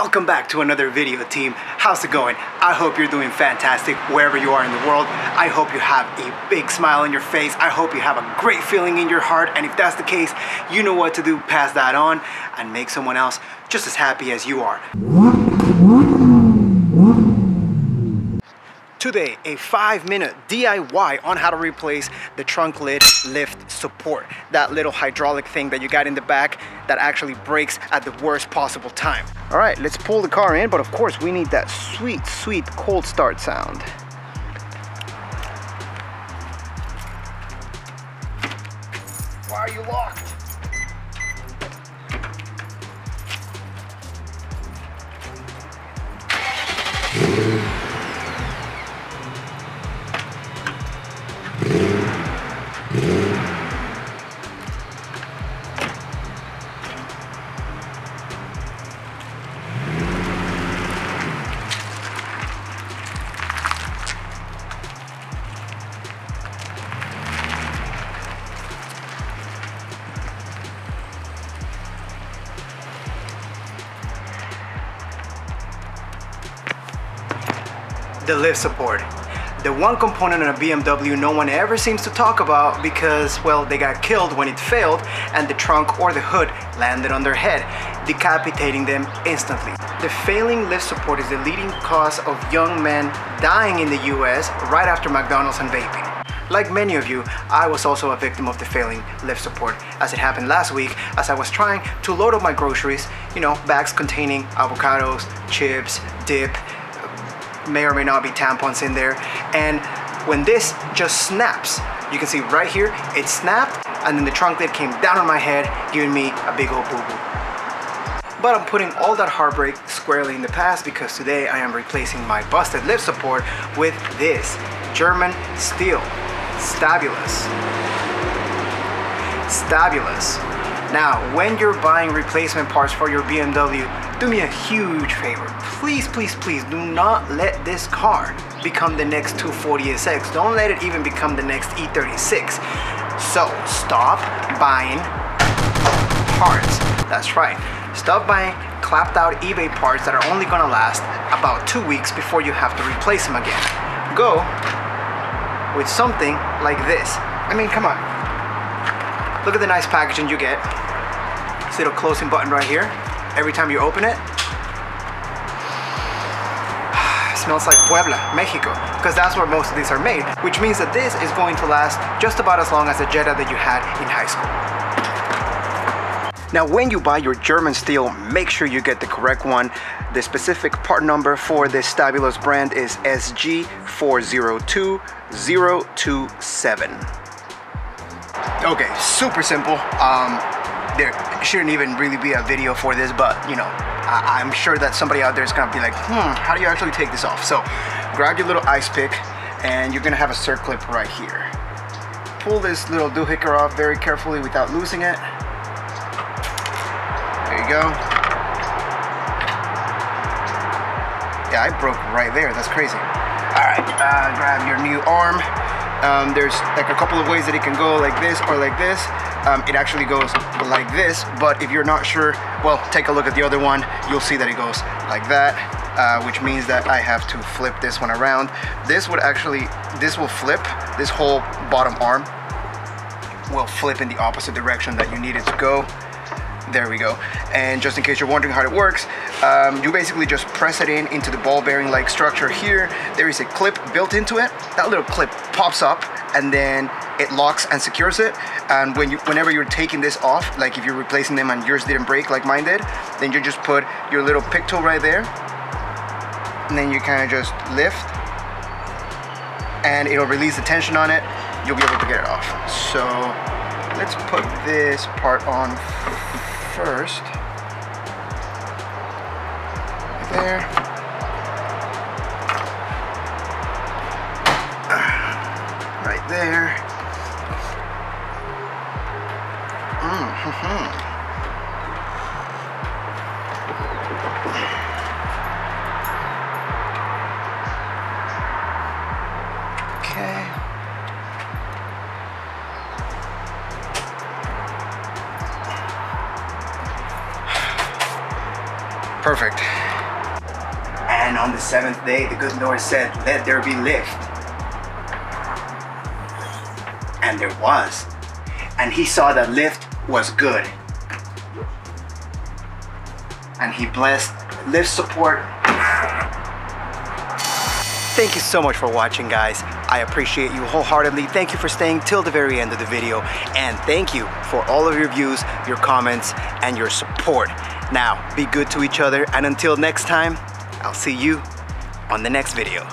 Welcome back to another video, team. How's it going? I hope you're doing fantastic wherever you are in the world. I hope you have a big smile on your face. I hope you have a great feeling in your heart, and if that's the case, you know what to do. Pass that on and make someone else just as happy as you are. Today, a 5-minute DIY on how to replace the trunk lid lift support. That little hydraulic thing that you got in the back that actually breaks at the worst possible time. All right, let's pull the car in, but of course we need that sweet, sweet cold start sound. Why are you locked? The lift support. The one component in a BMW no one ever seems to talk about because, well, they got killed when it failed and the trunk or the hood landed on their head, decapitating them instantly. The failing lift support is the leading cause of young men dying in the US right after McDonald's and vaping. Like many of you, I was also a victim of the failing lift support, as it happened last week as I was trying to load up my groceries, you know, bags containing avocados, chips, dip, may or may not be tampons in there, and when this just snaps, you can see right here, it snapped, and then the trunk lid came down on my head, giving me a big old boo-boo. But I'm putting all that heartbreak squarely in the past because today I am replacing my busted lift support with this German steel Stabulus. Now, when you're buying replacement parts for your BMW, do me a huge favor. Please, please, please do not let this car become the next 240SX. Don't let it even become the next E36. So, stop buying parts. That's right. Stop buying clapped out eBay parts that are only gonna last about 2 weeks before you have to replace them again. Go with something like this. I mean, come on. Look at the nice packaging you get. This little closing button right here. Every time you open it, smells like Puebla, Mexico, because that's where most of these are made, which means that this is going to last just about as long as the Jetta that you had in high school. Now, when you buy your German steel, make sure you get the correct one. The specific part number for this Stabulus brand is SG402027. Okay, super simple. There shouldn't even really be a video for this, but you know, I'm sure that somebody out there is gonna be like, how do you actually take this off? So grab your little ice pick and you're gonna have a circlip right here. Pull this little doohickey off very carefully without losing it. There you go. Yeah, I broke right there. That's crazy. All right, grab your new arm. There's like a couple of ways that it can go, like this or like this. It actually goes like this, but if you're not sure, well, take a look at the other one. You'll see that it goes like that, which means that I have to flip this one around. This will flip. This whole bottom arm will flip in the opposite direction that you need it to go. There we go. And just in case you're wondering how it works, you basically just press it into the ball bearing like structure here. There is a clip built into it. That little clip pops up and then it locks and secures it. And whenever you're taking this off, like if you're replacing them and yours didn't break like mine did, then you just put your little pick tool right there, and then you kind of just lift and it'll release the tension on it. You'll be able to get it off. So let's put this part on first. There. Right there. Okay. Perfect. And on the 7th day, the good Lord said, let there be lift. And there was. And he saw that lift was good. And he blessed lift support. Thank you so much for watching, guys. I appreciate you wholeheartedly. Thank you for staying till the very end of the video. And thank you for all of your views, your comments, and your support. Now, be good to each other. And until next time, I'll see you on the next video.